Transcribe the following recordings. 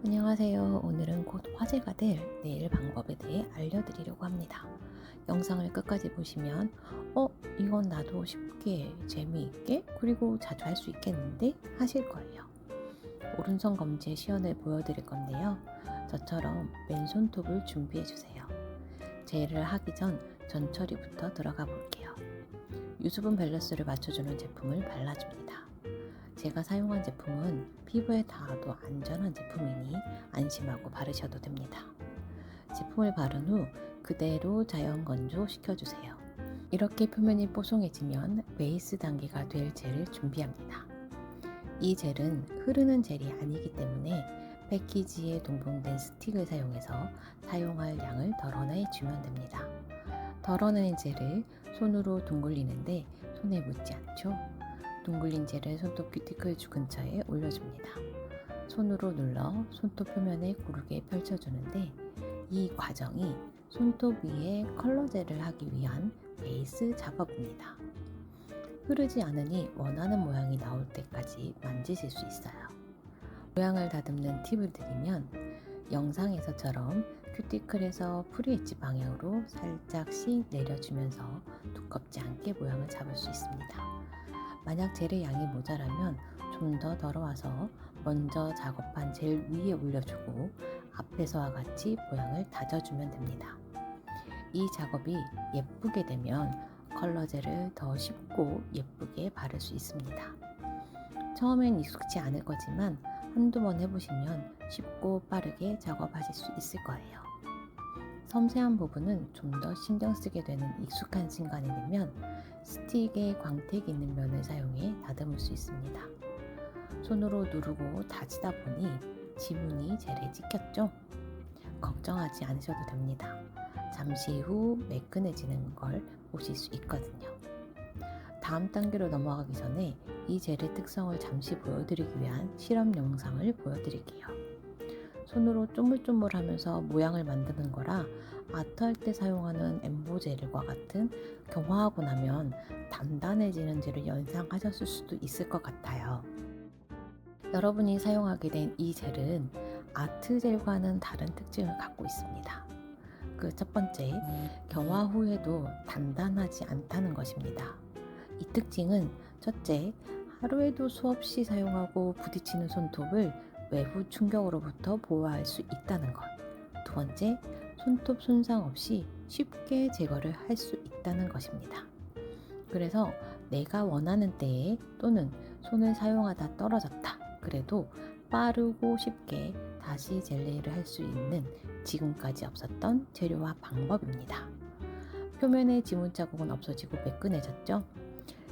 안녕하세요. 오늘은 곧 화제가 될 네일 방법에 대해 알려드리려고 합니다. 영상을 끝까지 보시면 이건 나도 쉽게 재미있게 그리고 자주 할 수 있겠는데 하실 거예요. 오른손 검지의 시연을 보여드릴 건데요. 저처럼 맨손톱을 준비해 주세요. 젤을 하기 전 전처리부터 들어가 볼게요. 유수분 밸런스를 맞춰주는 제품을 발라줍니다. 제가 사용한 제품은 피부에 닿아도 안전한 제품이니 안심하고 바르셔도 됩니다. 제품을 바른 후 그대로 자연 건조 시켜주세요. 이렇게 표면이 뽀송해지면 베이스 단계가 될 젤을 준비합니다. 이 젤은 흐르는 젤이 아니기 때문에 패키지에 동봉된 스틱을 사용해서 사용할 양을 덜어내주면 됩니다. 덜어낸 젤을 손으로 둥글리는데 손에 묻지 않죠? 둥글린 젤을 손톱 큐티클 주 근처에 올려줍니다. 손으로 눌러 손톱 표면에 고르게 펼쳐주는데 이 과정이 손톱 위에 컬러 젤을 하기 위한 베이스 작업입니다. 흐르지 않으니 원하는 모양이 나올 때까지 만지실 수 있어요. 모양을 다듬는 팁을 드리면 영상에서처럼 큐티클에서 프리엣지 방향으로 살짝씩 내려주면서 두껍지 않게 모양을 잡을 수 있습니다. 만약 젤의 양이 모자라면 좀 더 덜어와서 먼저 작업한 젤 위에 올려주고 앞에서와 같이 모양을 다져주면 됩니다. 이 작업이 예쁘게 되면 컬러 젤을 더 쉽고 예쁘게 바를 수 있습니다. 처음엔 익숙치 않을 거지만 한두 번 해보시면 쉽고 빠르게 작업하실 수 있을 거예요. 섬세한 부분은 좀 더 신경 쓰게 되는 익숙한 순간이 되면 스틱에 광택이 있는 면을 사용해 다듬을 수 있습니다. 손으로 누르고 다지다 보니 지문이 젤에 찍혔죠? 걱정하지 않으셔도 됩니다. 잠시 후 매끈해지는 걸 보실 수 있거든요. 다음 단계로 넘어가기 전에 이 젤의 특성을 잠시 보여드리기 위한 실험 영상을 보여드릴게요. 손으로 쪼물쪼물하면서 모양을 만드는 거라 아트할 때 사용하는 엠보젤과 같은 경화하고 나면 단단해지는 젤을 연상하셨을 수도 있을 것 같아요. 여러분이 사용하게 된 이 젤은 아트 젤과는 다른 특징을 갖고 있습니다. 그 첫 번째, 경화 후에도 단단하지 않다는 것입니다. 이 특징은 첫째, 하루에도 수없이 사용하고 부딪히는 손톱을 외부 충격으로부터 보호할 수 있다는 것. 두 번째, 손톱 손상 없이 쉽게 제거를 할 수 있다는 것입니다. 그래서 내가 원하는 때에 또는 손을 사용하다 떨어졌다. 그래도 빠르고 쉽게 다시 젤네일을 할 수 있는 지금까지 없었던 재료와 방법입니다. 표면에 지문 자국은 없어지고 매끈해졌죠?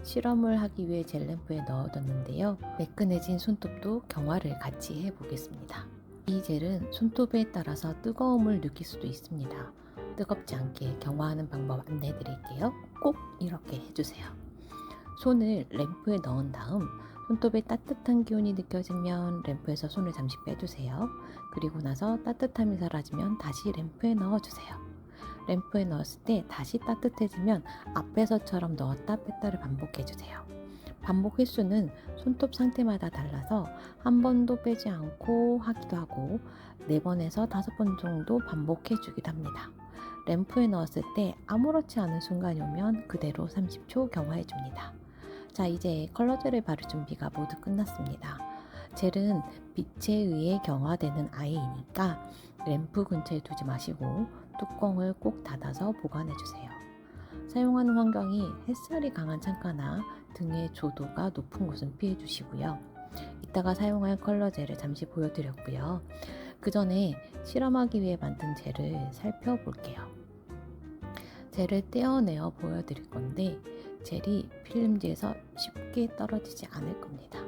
실험을 하기 위해 젤램프에 넣어뒀는데요. 매끈해진 손톱도 경화를 같이 해보겠습니다. 이 젤은 손톱에 따라서 뜨거움을 느낄 수도 있습니다. 뜨겁지 않게 경화하는 방법 안내해드릴게요. 꼭 이렇게 해주세요. 손을 램프에 넣은 다음 손톱에 따뜻한 기운이 느껴지면 램프에서 손을 잠시 빼주세요. 그리고 나서 따뜻함이 사라지면 다시 램프에 넣어주세요. 램프에 넣었을 때 다시 따뜻해지면 앞에서처럼 넣었다 뺐다를 반복해주세요. 반복 횟수는 손톱 상태마다 달라서 한 번도 빼지 않고 하기도 하고 4번에서 5번 정도 반복해주기도 합니다. 램프에 넣었을 때 아무렇지 않은 순간이 오면 그대로 30초 경화해줍니다. 자, 이제 컬러 젤을 바를 준비가 모두 끝났습니다. 젤은 빛에 의해 경화되는 아이니까 램프 근처에 두지 마시고 뚜껑을 꼭 닫아서 보관해주세요. 사용하는 환경이 햇살이 강한 창가나 등의 조도가 높은 곳은 피해주시고요. 이따가 사용할 컬러 젤을 잠시 보여드렸고요. 그 전에 실험하기 위해 만든 젤을 살펴볼게요. 젤을 떼어내어 보여드릴 건데 젤이 필름지에서 쉽게 떨어지지 않을 겁니다.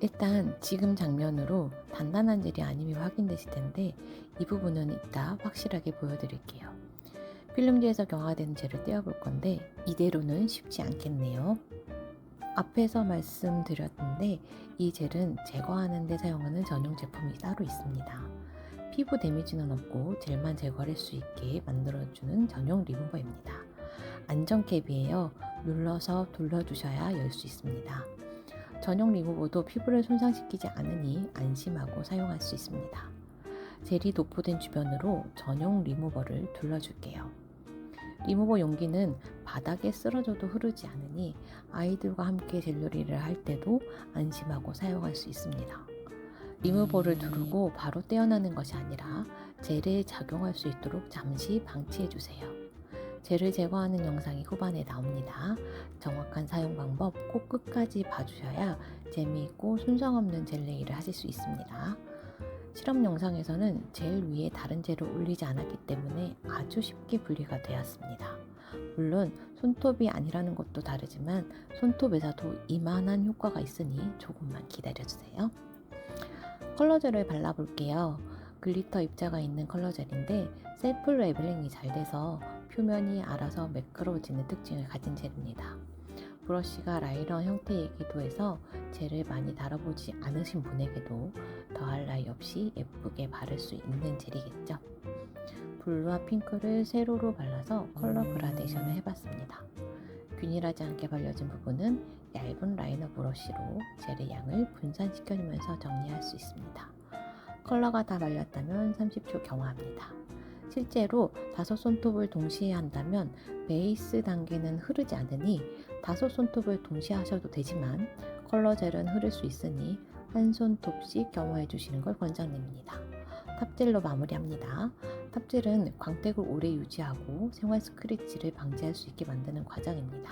일단 지금 장면으로 단단한 젤이 아님이 확인되실 텐데 이 부분은 이따 확실하게 보여드릴게요. 필름지에서 경화된 젤을 떼어볼 건데 이대로는 쉽지 않겠네요. 앞에서 말씀드렸는데 이 젤은 제거하는 데 사용하는 전용 제품이 따로 있습니다. 피부 데미지는 없고 젤만 제거할 수 있게 만들어주는 전용 리무버입니다. 안전캡이에요. 눌러서 돌려주셔야 열 수 있습니다. 전용 리무버도 피부를 손상시키지 않으니 안심하고 사용할 수 있습니다. 젤이 도포된 주변으로 전용 리무버를 둘러줄게요. 리무버 용기는 바닥에 쓰러져도 흐르지 않으니 아이들과 함께 젤놀이를 할 때도 안심하고 사용할 수 있습니다. 리무버를 두르고 바로 떼어내는 것이 아니라 젤에 작용할 수 있도록 잠시 방치해주세요. 젤을 제거하는 영상이 후반에 나옵니다. 정확한 사용 방법 꼭 끝까지 봐주셔야 재미있고 손상 없는 젤 네일을 하실 수 있습니다. 실험 영상에서는 젤 위에 다른 젤을 올리지 않았기 때문에 아주 쉽게 분리가 되었습니다. 물론 손톱이 아니라는 것도 다르지만 손톱에서도 이만한 효과가 있으니 조금만 기다려주세요. 컬러젤을 발라볼게요. 글리터 입자가 있는 컬러젤인데 셀프 레벨링이 잘 돼서 표면이 알아서 매끄러워지는 특징을 가진 젤입니다. 브러쉬가 라이너 형태이기도 해서 젤을 많이 다뤄보지 않으신 분에게도 더할 나위 없이 예쁘게 바를 수 있는 젤이겠죠. 블루와 핑크를 세로로 발라서 컬러 그라데이션을 해봤습니다. 균일하지 않게 발려진 부분은 얇은 라이너 브러쉬로 젤의 양을 분산시켜주면서 정리할 수 있습니다. 컬러가 다 발렸다면 30초 경화합니다. 실제로 5손톱을 동시에 한다면 베이스 단계는 흐르지 않으니 5손톱을 동시에 하셔도 되지만 컬러 젤은 흐를 수 있으니 한 손톱씩 경화해 주시는 걸 권장드립니다. 탑젤로 마무리합니다. 탑젤은 광택을 오래 유지하고 생활 스크래치를 방지할 수 있게 만드는 과정입니다.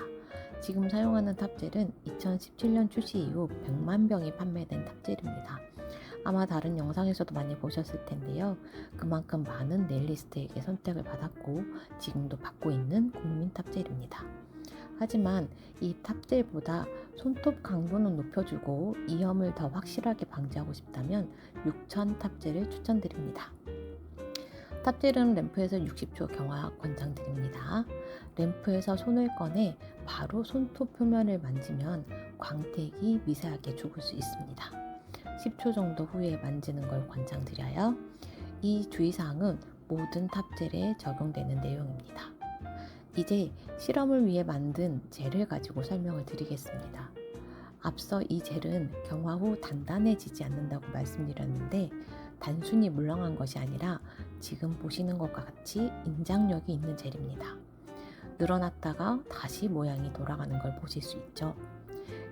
지금 사용하는 탑젤은 2017년 출시 이후 100만 병이 판매된 탑젤입니다. 아마 다른 영상에서도 많이 보셨을 텐데요. 그만큼 많은 네일리스트에게 선택을 받았고 지금도 받고 있는 국민 탑젤입니다. 하지만 이 탑젤보다 손톱 강도는 높여주고 이염을 더 확실하게 방지하고 싶다면 6000 탑젤을 추천드립니다. 탑젤은 램프에서 60초 경화 권장드립니다. 램프에서 손을 꺼내 바로 손톱 표면을 만지면 광택이 미세하게 죽을 수 있습니다. 10초 정도 후에 만지는 걸 권장드려요. 이 주의사항은 모든 탑젤에 적용되는 내용입니다. 이제 실험을 위해 만든 젤을 가지고 설명을 드리겠습니다. 앞서 이 젤은 경화 후 단단해지지 않는다고 말씀드렸는데 단순히 물렁한 것이 아니라 지금 보시는 것과 같이 인장력이 있는 젤입니다. 늘어났다가 다시 모양이 돌아가는 걸 보실 수 있죠.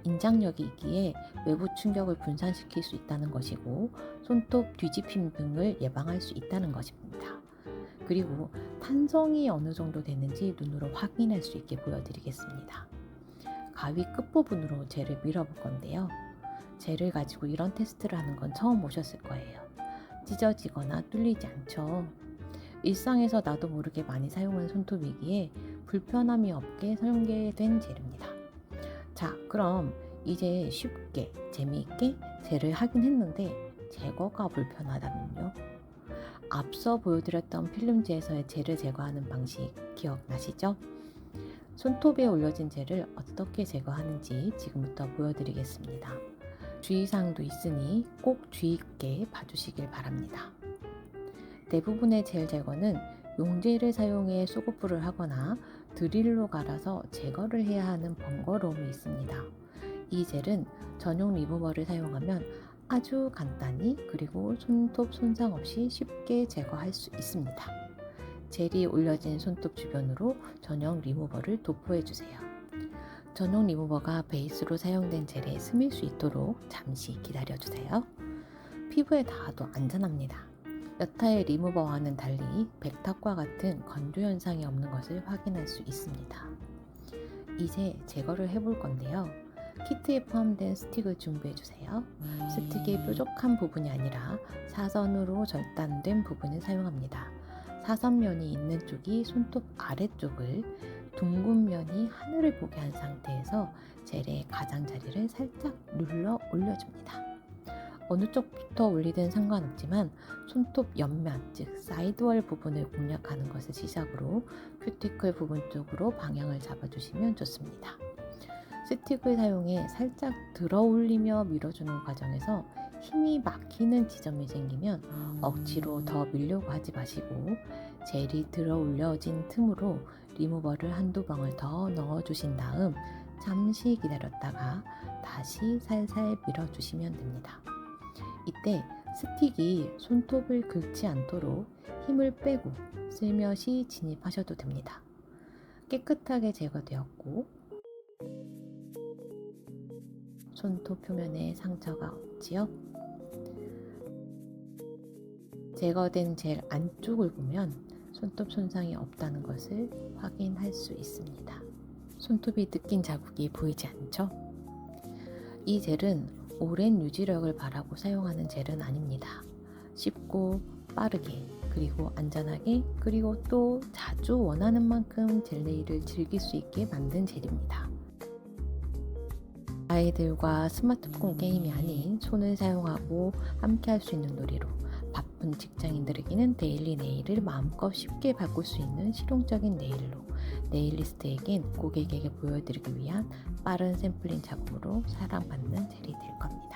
인장력이 있기에 외부 충격을 분산시킬 수 있다는 것이고 손톱 뒤집힘 등을 예방할 수 있다는 것입니다. 그리고 탄성이 어느 정도 되는지 눈으로 확인할 수 있게 보여드리겠습니다. 가위 끝부분으로 젤을 밀어볼 건데요. 젤을 가지고 이런 테스트를 하는 건 처음 보셨을 거예요. 찢어지거나 뚫리지 않죠. 일상에서 나도 모르게 많이 사용한 손톱이기에 불편함이 없게 설계된 젤입니다. 자, 그럼 이제 쉽게 재미있게 젤을 하긴 했는데 제거가 불편하다면요? 앞서 보여드렸던 필름지에서의 젤을 제거하는 방식 기억나시죠? 손톱에 올려진 젤을 어떻게 제거하는지 지금부터 보여드리겠습니다. 주의사항도 있으니 꼭 주의 있게 봐주시길 바랍니다. 대부분의 젤 제거는 용제를 사용해 쏘고프를 하거나 드릴로 갈아서 제거를 해야 하는 번거로움이 있습니다. 이 젤은 전용 리무버를 사용하면 아주 간단히 그리고 손톱 손상 없이 쉽게 제거할 수 있습니다. 젤이 올려진 손톱 주변으로 전용 리무버를 도포해주세요. 전용 리무버가 베이스로 사용된 젤에 스밀 수 있도록 잠시 기다려주세요. 피부에 닿아도 안전합니다. 여타의 리무버와는 달리 백탁과 같은 건조 현상이 없는 것을 확인할 수 있습니다. 이제 제거를 해볼 건데요. 키트에 포함된 스틱을 준비해주세요. 스틱이 뾰족한 부분이 아니라 사선으로 절단된 부분을 사용합니다. 사선면이 있는 쪽이 손톱 아래쪽을, 둥근 면이 하늘을 보게 한 상태에서 젤의 가장자리를 살짝 눌러 올려줍니다. 어느 쪽부터 올리든 상관없지만 손톱 옆면, 즉 사이드월 부분을 공략하는 것을 시작으로 큐티클 부분 쪽으로 방향을 잡아주시면 좋습니다. 스틱을 사용해 살짝 들어 올리며 밀어주는 과정에서 힘이 막히는 지점이 생기면 억지로 더 밀려고 하지 마시고 젤이 들어 올려진 틈으로 리무버를 한두 방울 더 넣어주신 다음 잠시 기다렸다가 다시 살살 밀어주시면 됩니다. 이때 스틱이 손톱을 긁지 않도록 힘을 빼고 슬며시 진입하셔도 됩니다. 깨끗하게 제거되었고 손톱 표면에 상처가 없지요? 제거된 젤 안쪽을 보면 손톱 손상이 없다는 것을 확인할 수 있습니다. 손톱이 느낀 자국이 보이지 않죠? 이 젤은 오랜 유지력을 바라고 사용하는 젤은 아닙니다. 쉽고 빠르게 그리고 안전하게 그리고 또 자주 원하는 만큼 젤 네일을 즐길 수 있게 만든 젤입니다. 아이들과 스마트폰 게임이 아닌 손을 사용하고 함께 할 수 있는 놀이로 바쁜 직장인들에게는 데일리 네일을 마음껏 쉽게 바꿀 수 있는 실용적인 네일로 네일리스트에겐 고객에게 보여드리기 위한 빠른 샘플링 작업으로 사랑받는 젤이 될 겁니다.